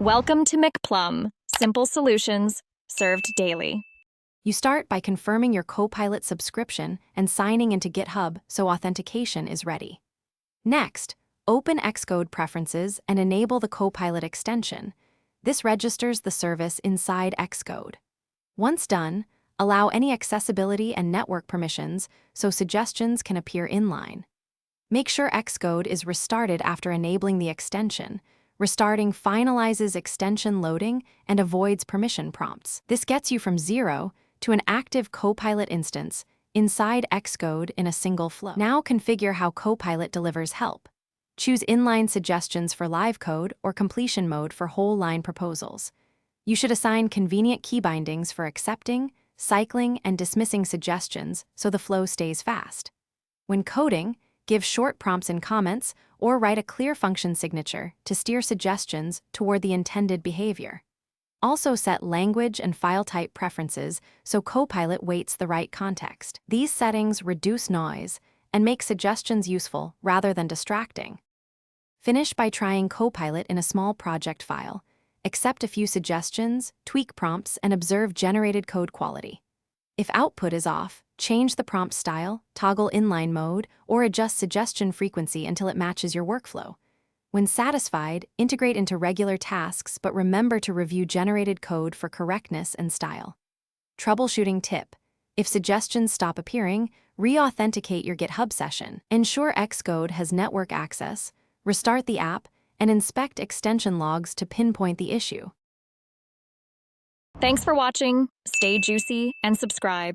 Welcome to McPlum, simple solutions served daily. You start by confirming your Copilot subscription and signing into GitHub so authentication is ready. Next, open Xcode preferences and enable the Copilot extension. This registers the service inside Xcode. Once done, allow any accessibility and network permissions so suggestions can appear inline. Make sure Xcode is restarted after enabling the extension. Restarting finalizes extension loading and avoids permission prompts. This gets you from 0 to an active Copilot instance inside Xcode in a single flow. Now configure how Copilot delivers help. Choose inline suggestions for live code or completion mode for whole line proposals. You should assign convenient key bindings for accepting, cycling, and dismissing suggestions so the flow stays fast. When coding, give short prompts and comments, or write a clear function signature to steer suggestions toward the intended behavior. Also set language and file type preferences so Copilot waits the right context. These settings reduce noise and make suggestions useful rather than distracting. Finish by trying Copilot in a small project file. Accept a few suggestions, tweak prompts, and observe generated code quality. If output is off, change the prompt style, toggle inline mode, or adjust suggestion frequency until it matches your workflow. When satisfied, integrate into regular tasks, but remember to review generated code for correctness and style. Troubleshooting tip: if suggestions stop appearing, re-authenticate your GitHub session. Ensure Xcode has network access, restart the app, and inspect extension logs to pinpoint the issue. Thanks for watching. Stay juicy and subscribe.